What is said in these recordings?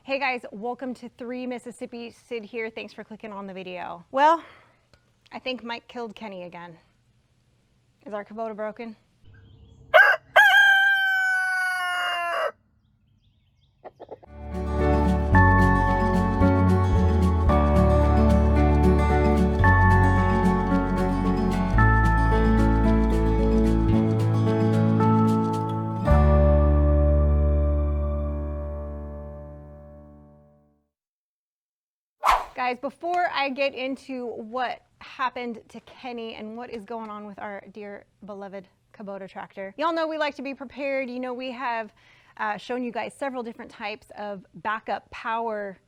Hey guys, welcome to 3 Mississippi. Sid here. Thanks for clicking on the video. Well, I think Mike killed Kenny again. Is our Kubota broken? Guys, before I get into what happened to Kenny and what is going on with our dear beloved Kubota tractor, y'all know we like to be prepared. You know, we have shown you guys several different types of backup power,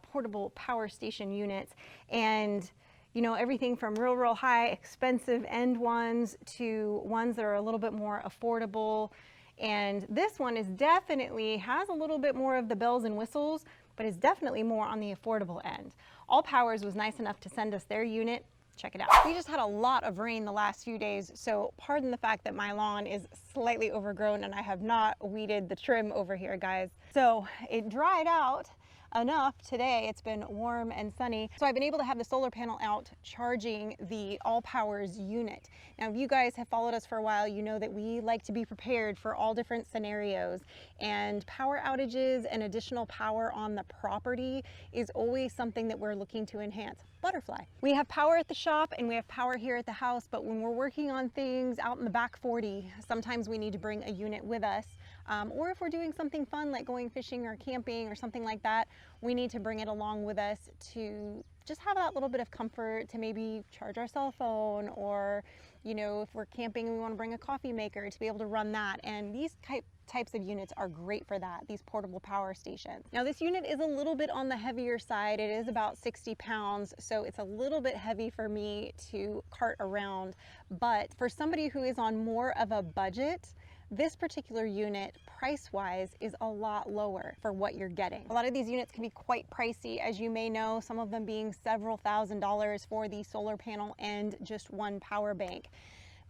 portable power station units, and you know, everything from real high expensive end ones to ones that are a little bit more affordable. And this one is definitely has a little bit more of the bells and whistles, but is definitely more on the affordable end. All Powers was nice enough to send us their unit. Check it out. We just had a lot of rain the last few days, so pardon the fact that my lawn is slightly overgrown and I have not weeded the trim over here, guys. So it dried out enough today. It's been warm and sunny, so I've been able to have the solar panel out charging the All Powers unit. Now, if you guys have followed us for a while, you know that we like to be prepared for all different scenarios, and power outages and additional power on the property is always something that we're looking to enhance. Butterfly. We have power at the shop and we have power here at the house, but when we're working on things out in the back 40, sometimes we need to bring a unit with us. Or if we're doing something fun like going fishing or camping or something like that, we need to bring it along with us to just have that little bit of comfort to maybe charge our cell phone, or, you know, if we're camping and we want to bring a coffee maker to be able to run that. And these types of units are great for that, these portable power stations. Now, this unit is a little bit on the heavier side. It is about 60 pounds, so it's a little bit heavy for me to cart around. But for somebody who is on more of a budget, this particular unit, price-wise, is a lot lower for what you're getting. A lot of these units can be quite pricey, as you may know, some of them being several $1,000s for the solar panel and just one power bank.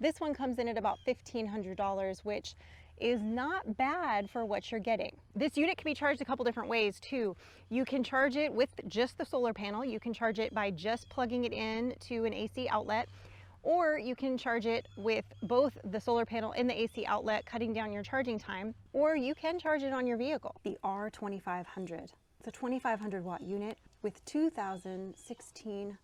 This one comes in at about $1,500, which is not bad for what you're getting. This unit can be charged a couple different ways too. You can charge it with just the solar panel. You can charge it by just plugging it in to an AC outlet, or you can charge it with both the solar panel and the AC outlet, cutting down your charging time, or you can charge it on your vehicle. The R2500. It's a 2,500 watt unit with 2,016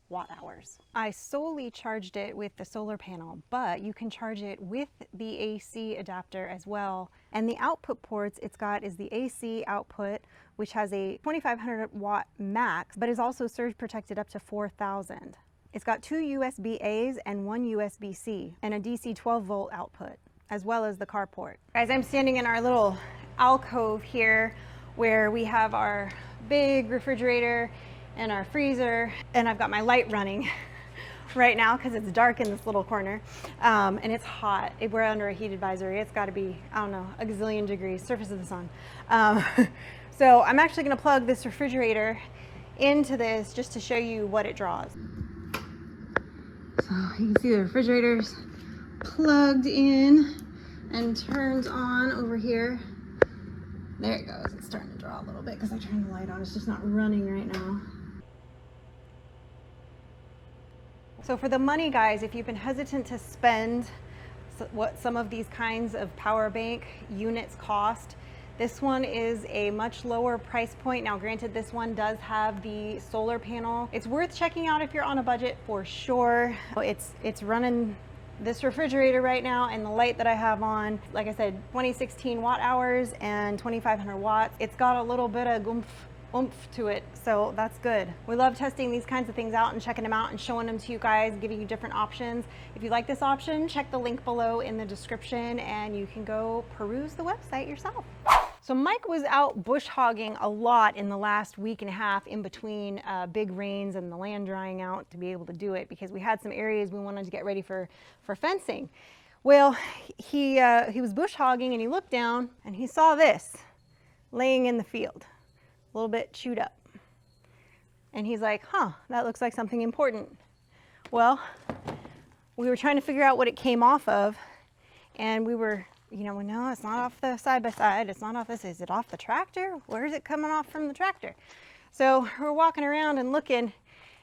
watt hours. I solely charged it with the solar panel, but you can charge it with the AC adapter as well. And the output ports it's got is the AC output, which has a 2,500 watt max, but is also surge protected up to 4,000. It's got 2 USB-A's and 1 USB-C and a DC 12 volt output, as well as the car port. Guys, I'm standing in our little alcove here where we have our big refrigerator and our freezer, and I've got my light running right now because it's dark in this little corner, and it's hot. We're under a heat advisory. It's got to be, I don't know, a gazillion degrees, surface of the sun. So I'm actually going to plug this refrigerator into this just to show you what it draws. So you can see the refrigerator's plugged in and turns on over here. There it goes. It's starting to draw a little bit because I turned the light on. It's just not running right now. So for the money, guys, if you've been hesitant to spend what some of these kinds of power bank units cost, this one is a much lower price point. Now, granted, this one does have the solar panel. It's worth checking out if you're on a budget for sure. It's running this refrigerator right now, and the light that I have on, like I said, 2016 watt hours and 2,500 watts. It's got a little bit of oomph to it, so that's good. We love testing these kinds of things out and checking them out and showing them to you guys, giving you different options. If you like this option, check the link below in the description and you can go peruse the website yourself. So Mike was out bush hogging a lot in the last week and a half in between big rains and the land drying out to be able to do it, because we had some areas we wanted to get ready for fencing. Well, he was bush hogging and he looked down and he saw this laying in the field, a little bit chewed up. And he's like, huh, that looks like something important. Well, we were trying to figure out what it came off of, and we were you know, no, it's not off the side by side. It's not off this. Is it off the tractor? Where is it coming off from the tractor? So we're walking around and looking,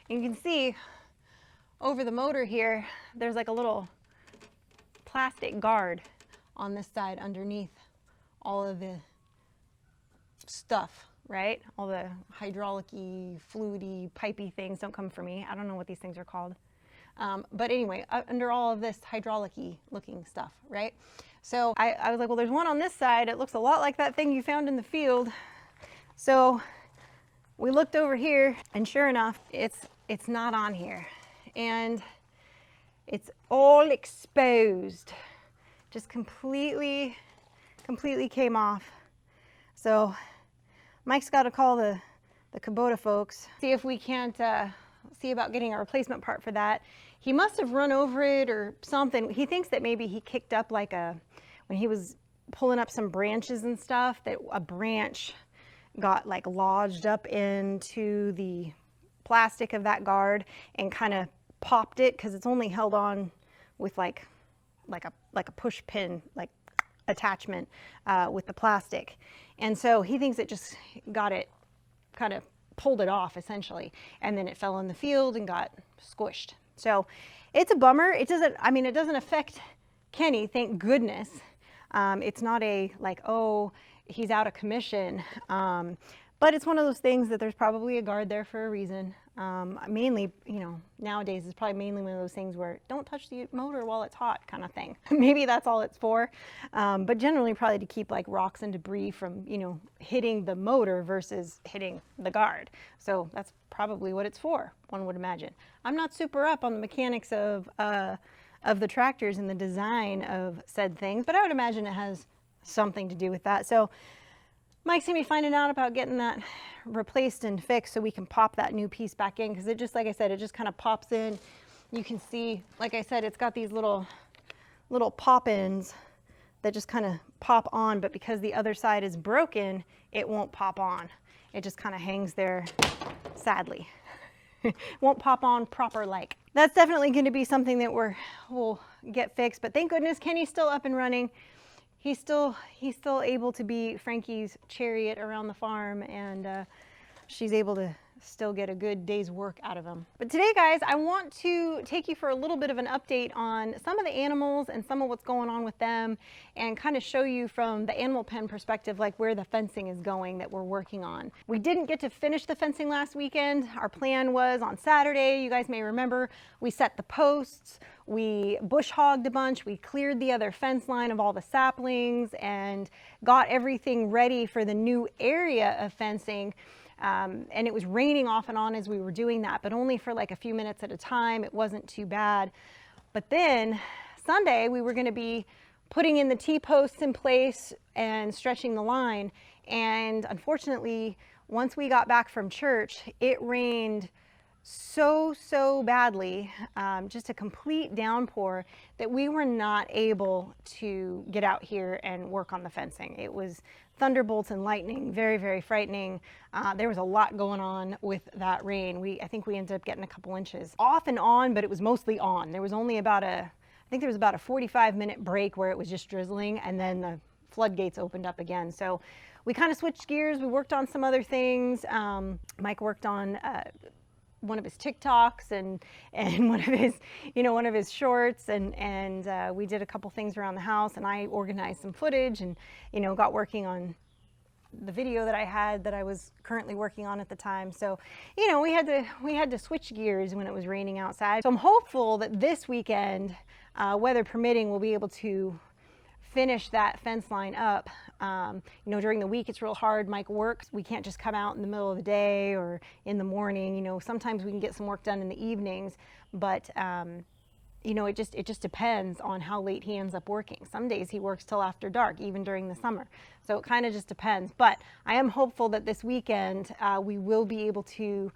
and you can see over the motor here, there's like a little plastic guard on this side underneath all of the stuff, right? All the hydraulic-y, fluidy, pipey things. Don't come for me. I don't know what these things are called. But anyway, under all of this hydraulic-y looking stuff, right? So I was like, well, there's one on this side. It looks a lot like that thing you found in the field. So we looked over here, and sure enough, it's not on here. And it's all exposed. Just completely came off. So Mike's got to call the Kubota folks, see if we can't see about getting a replacement part for that. He must have run over it or something. He thinks that maybe he kicked up like when he was pulling up some branches and stuff, that a branch got like lodged up into the plastic of that guard and kind of popped it, because it's only held on with like a push pin like attachment with the plastic. And so he thinks it just got it, kind of pulled it off essentially, and then it fell in the field and got squished. So it's a bummer. It doesn't affect Kenny, thank goodness. It's not a like, oh, he's out of commission. But it's one of those things that there's probably a guard there for a reason. Mainly, you know, nowadays it's probably mainly one of those things where don't touch the motor while it's hot kind of thing. Maybe that's all it's for. But generally probably to keep like rocks and debris from, you know, hitting the motor versus hitting the guard. So that's probably what it's for, one would imagine. I'm not super up on the mechanics of the tractors and the design of said things, but I would imagine it has something to do with that. So Mike's gonna be finding out about getting that replaced and fixed so we can pop that new piece back in, because it just, like I said, it just kind of pops in. You can see, like I said, it's got these little pop-ins that just kind of pop on, but because the other side is broken, it won't pop on. It just kind of hangs there, sadly. Won't pop on proper like. That's definitely going to be something that we'll get fixed, but thank goodness Kenny's still up and running. He's still able to be Frankie's chariot around the farm, and she's able to still get a good day's work out of him. But today, guys, I want to take you for a little bit of an update on some of the animals and some of what's going on with them, and kind of show you from the animal pen perspective, like where the fencing is going that we're working on. We didn't get to finish the fencing last weekend. Our plan was on Saturday, you guys may remember, we set the posts, we bush hogged a bunch, we cleared the other fence line of all the saplings and got everything ready for the new area of fencing. And it was raining off and on as we were doing that, but only for like a few minutes at a time. It wasn't too bad. But then Sunday, we were going to be putting in the T-posts in place and stretching the line. And unfortunately, once we got back from church, it rained so badly, just a complete downpour, that we were not able to get out here and work on the fencing. It was thunderbolts and lightning, very frightening. There was a lot going on with that rain. I think we ended up getting a couple inches off and on, but it was mostly on. There was only about I think there was about a 45-minute break where it was just drizzling, and then the floodgates opened up again. So we kind of switched gears. We worked on some other things. Mike worked on one of his TikToks and one of his shorts, and we did a couple things around the house, and I organized some footage and got working on the video that I was currently working on at the time. So we had to switch gears when it was raining outside. So I'm hopeful that this weekend, weather permitting, we'll be able to finish that fence line up. During the week it's real hard. Mike works. We can't just come out in the middle of the day or in the morning. Sometimes we can get some work done in the evenings, but it just depends on how late he ends up working. Some days he works till after dark, even during the summer. So it kind of just depends. But I am hopeful that this weekend we will be able to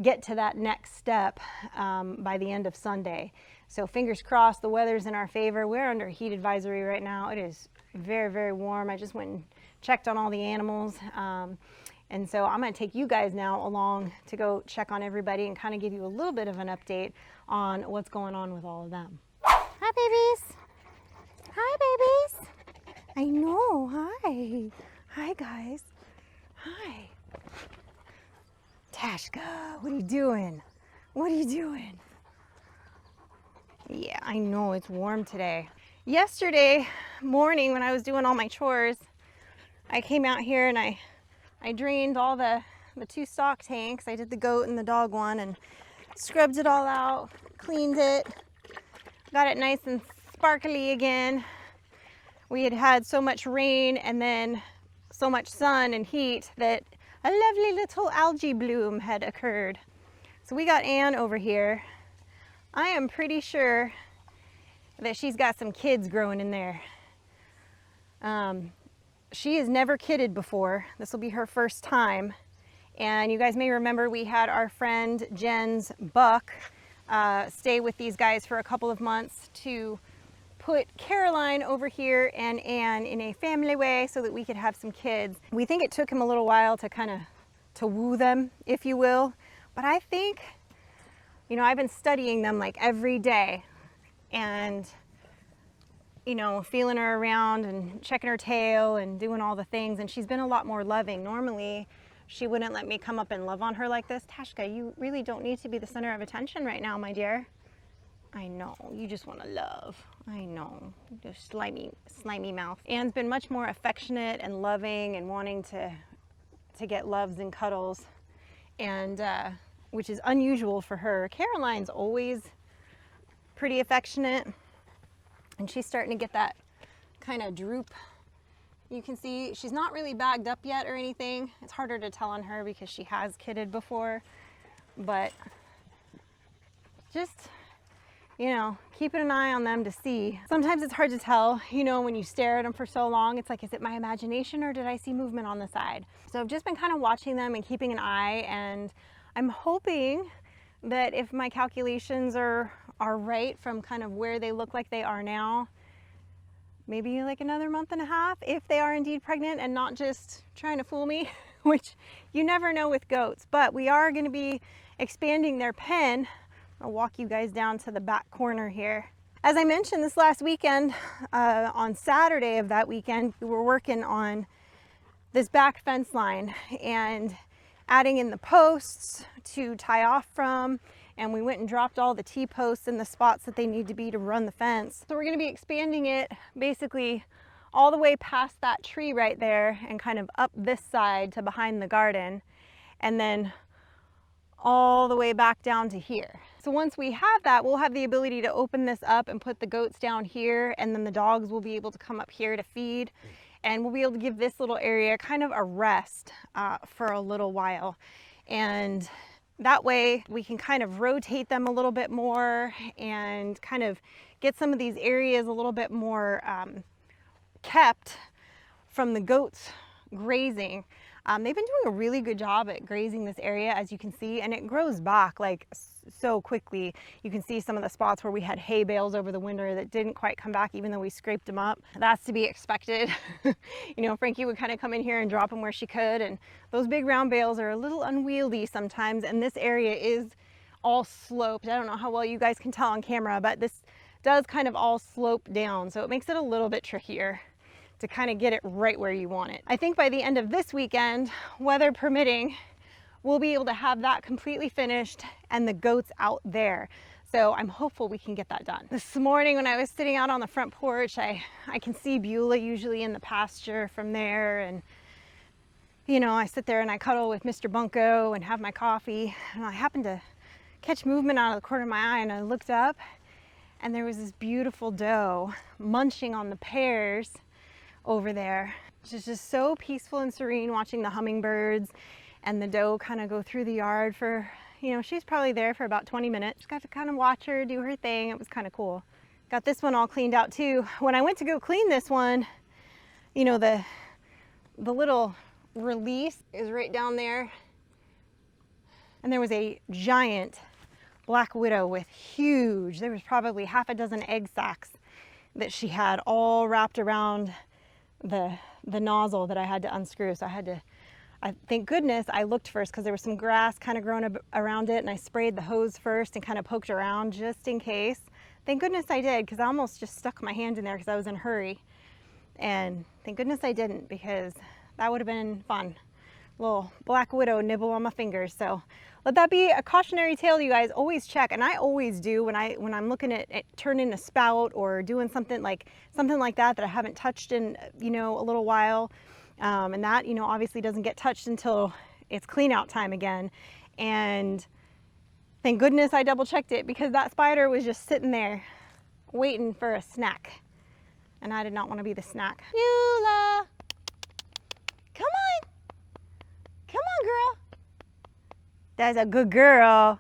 get to that next step by the end of Sunday. So fingers crossed, the weather's in our favor. We're under a heat advisory right now. It is very warm. I just went and checked on all the animals. And so I'm going to take you guys now along to go check on everybody and kind of give you a little bit of an update on what's going on with all of them. Hi, babies. Hi, babies. I know, hi. Hi, guys. Hi. Tashka, what are you doing? What are you doing? Yeah, I know, it's warm today. Yesterday morning when I was doing all my chores, I came out here and I drained all the 2 stock tanks. I did the goat and the dog one and scrubbed it all out, cleaned it, got it nice and sparkly again. We had had so much rain and then so much sun and heat that a lovely little algae bloom had occurred. So we got Anne over here. I am pretty sure that she's got some kids growing in there. She has never kidded before. This will be her first time. And you guys may remember we had our friend Jen's buck stay with these guys for a couple of months to put Caroline over here and Anne in a family way so that we could have some kids. We think it took him a little while to to woo them, if you will. But I think, you know, I've been studying them like every day and, you know, feeling her around and checking her tail and doing all the things. And she's been a lot more loving. Normally, she wouldn't let me come up and love on her like this. Tashka, you really don't need to be the center of attention right now, my dear. I know, you just want to love. I know, just slimy mouth. Anne's been much more affectionate and loving and wanting to get loves and cuddles, and which is unusual for her. Caroline's always pretty affectionate, and she's starting to get that kind of droop. You can see she's not really bagged up yet or anything. It's harder to tell on her because she has kidded before, but just, you know, keeping an eye on them to see. Sometimes it's hard to tell, you know, when you stare at them for so long. It's like, is it my imagination or did I see movement on the side? So I've just been kind of watching them and keeping an eye, and I'm hoping that if my calculations are right from kind of where they look like they are now, maybe like another month and a half, if they are indeed pregnant and not just trying to fool me, which you never know with goats. But we are going to be expanding their pen. I'll walk you guys down to the back corner here. As I mentioned this last weekend, on Saturday of that weekend, we were working on this back fence line and adding in the posts to tie off from, and we went and dropped all the T-posts in the spots that they need to be to run the fence. So we're going to be expanding it basically all the way past that tree right there and kind of up this side to behind the garden, and then all the way back down to here. So once we have that, we'll have the ability to open this up and put the goats down here, and then the dogs will be able to come up here to feed, and we'll be able to give this little area kind of a rest for a little while. And that way we can kind of rotate them a little bit more and kind of get some of these areas a little bit more kept from the goats grazing. They've been doing a really good job at grazing this area, as you can see, and it grows back like so quickly. You can see some of the spots where we had hay bales over the winter that didn't quite come back even though we scraped them up. That's to be expected. You know, Frankie would kind of come in here and drop them where she could, and those big round bales are a little unwieldy sometimes, and this area is all sloped. I don't know how well you guys can tell on camera, but this does kind of all slope down, so it makes it a little bit trickier to kind of get it right where you want it. I think by the end of this weekend, weather permitting, we'll be able to have that completely finished and the goats out there. So I'm hopeful we can get that done. This morning when I was sitting out on the front porch, I can see Beulah usually in the pasture from there, and you know, I sit there and I cuddle with Mr. Bunko and have my coffee, and I happened to catch movement out of the corner of my eye, and I looked up and there was this beautiful doe munching on the pears over there. It's just so peaceful and serene watching the hummingbirds and the doe kind of go through the yard for, you know, she's probably there for about 20 minutes. Just got to kind of watch her do her thing. It was kind of cool. Got this one all cleaned out too. When I went to go clean this one, you know, the little release is right down there, and there was a giant black widow with huge, there was probably half a dozen egg sacs that she had all wrapped around the nozzle that I had to unscrew. So thank goodness I looked first, because there was some grass kind of growing around it, and I sprayed the hose first and kind of poked around just in case. Thank goodness I did, because I almost just stuck my hand in there because I was in a hurry. And thank goodness I didn't, because that would have been fun. Little black widow nibble on my fingers. So let that be a cautionary tale to you guys. Always check, and I always do when I'm looking at turning a spout or doing something like that I haven't touched in, you know, a little while. And that, you know, obviously doesn't get touched until it's clean out time again. And thank goodness I double checked it, because that spider was just sitting there waiting for a snack. And I did not want to be the snack. Beulah! Come on! Come on, girl! That's a good girl.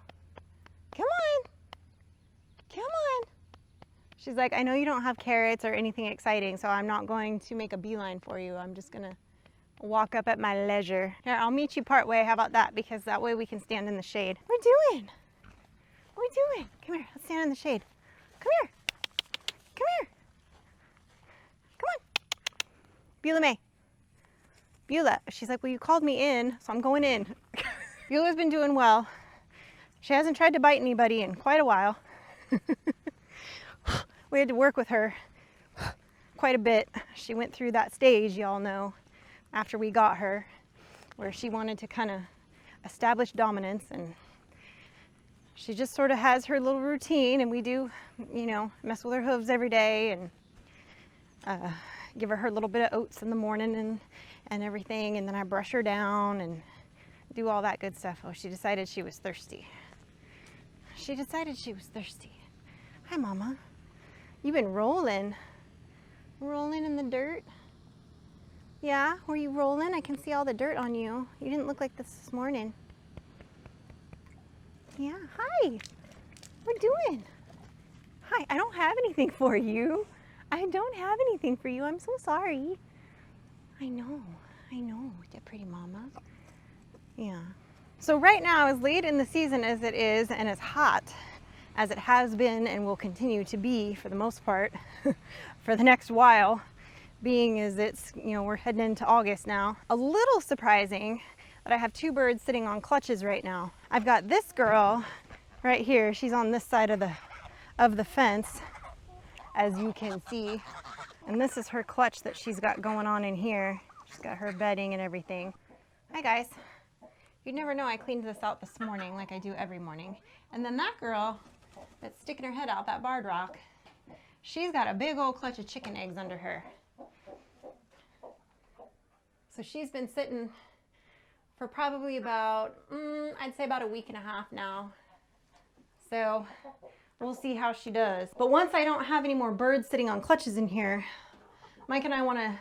Come on! Come on! She's like, I know you don't have carrots or anything exciting, so I'm not going to make a beeline for you. I'm just gonna walk up at my leisure. Here, I'll meet you part way. How about that? Because that way we can stand in the shade. What are we doing? What are we doing? Come here, let's stand in the shade. Come here. Come here. Come on. Beulah May. Beulah. She's like, well, you called me in, so I'm going in. Beulah's been doing well. She hasn't tried to bite anybody in quite a while. We had to work with her quite a bit. She went through that stage, y'all know, after we got her, where she wanted to kind of establish dominance, and she just sort of has her little routine, and we do, you know, mess with her hooves every day and give her a little bit of oats in the morning and everything, and then I brush her down and do all that good stuff. Oh, she decided she was thirsty. She decided she was thirsty. Hi, Mama. You've been rolling in the dirt? Yeah, were you rolling? I can see all the dirt on you. You didn't look like this morning. Yeah, hi. What are you doing? Hi, I don't have anything for you. I don't have anything for you. I'm so sorry. I know. You're pretty, Mama. Yeah. So right now, as late in the season as it is, and as hot as it has been and will continue to be for the most part for the next while, being as it's, you know, we're heading into August now. A little surprising that I have two birds sitting on clutches right now. I've got this girl right here. She's on this side of the fence, as you can see. And this is her clutch that she's got going on in here. She's got her bedding and everything. Hi guys. You'd never know I cleaned this out this morning like I do every morning. And then that girl that's sticking her head out, that barred rock, she's got a big old clutch of chicken eggs under her. So she's been sitting for probably about, I'd say about a week and a half now. So we'll see how she does. But once I don't have any more birds sitting on clutches in here, Mike and I want to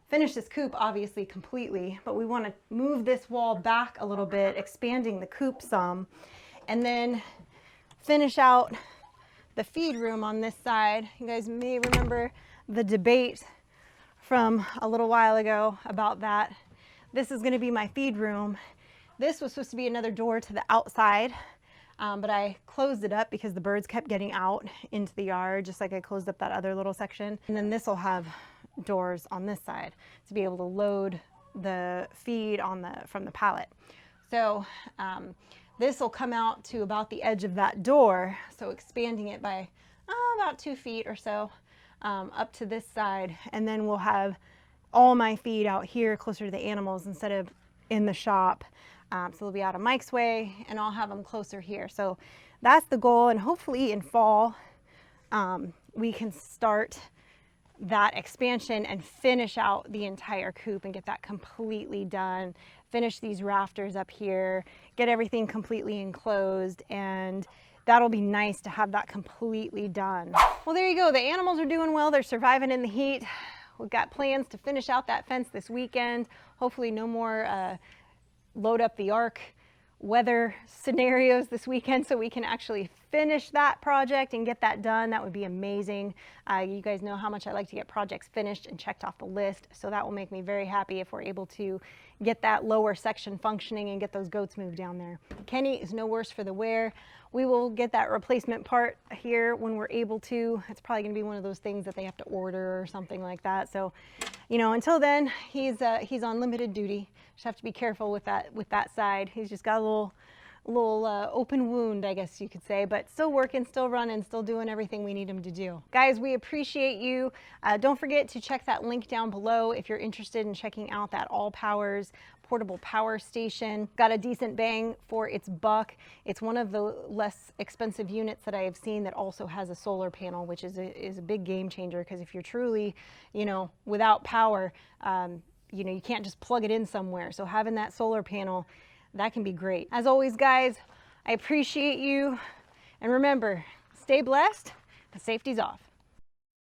finish this coop obviously completely, but we want to move this wall back a little bit, expanding the coop some, and then finish out the feed room on this side. You guys may remember the debate from a little while ago about that. This is going to be my feed room. This was supposed to be another door to the outside, but I closed it up because the birds kept getting out into the yard, just like I closed up that other little section. And then this will have doors on this side to be able to load the feed on from the pallet. So this will come out to about the edge of that door, so expanding it by about 2 feet or so up to this side, and then we'll have all my feed out here closer to the animals instead of in the shop. So they'll be out of Mike's way, and I'll have them closer here. So that's the goal, and hopefully in fall we can start that expansion and finish out the entire coop and get that completely done. Finish these rafters up here, get everything completely enclosed, and that'll be nice to have that completely done. Well, there you go. The animals are doing well. They're surviving in the heat. We've got plans to finish out that fence this weekend. Hopefully no more load up the ark weather scenarios this weekend, so we can actually finish that project and get that done. That would be amazing. You guys know how much I like to get projects finished and checked off the list, so that will make me very happy if we're able to get that lower section functioning and get those goats moved down there. Kenny is no worse for the wear. We will get that replacement part here when we're able to. It's probably going to be one of those things that they have to order or something like that. So, you know, until then, he's on limited duty. Just have to be careful with that side. He's just got a open wound, I guess you could say, but still working, still running, still doing everything we need him to do. Guys, we appreciate you. Don't forget to check that link down below if you're interested in checking out that All Powers portable power station. Got a decent bang for its buck. It's one of the less expensive units that I have seen that also has a solar panel, which is a big game changer, because if you're truly, you know, without power, you know, you can't just plug it in somewhere. So having that solar panel, that can be great. As always, guys, I appreciate you. And remember, stay blessed, the safety's off.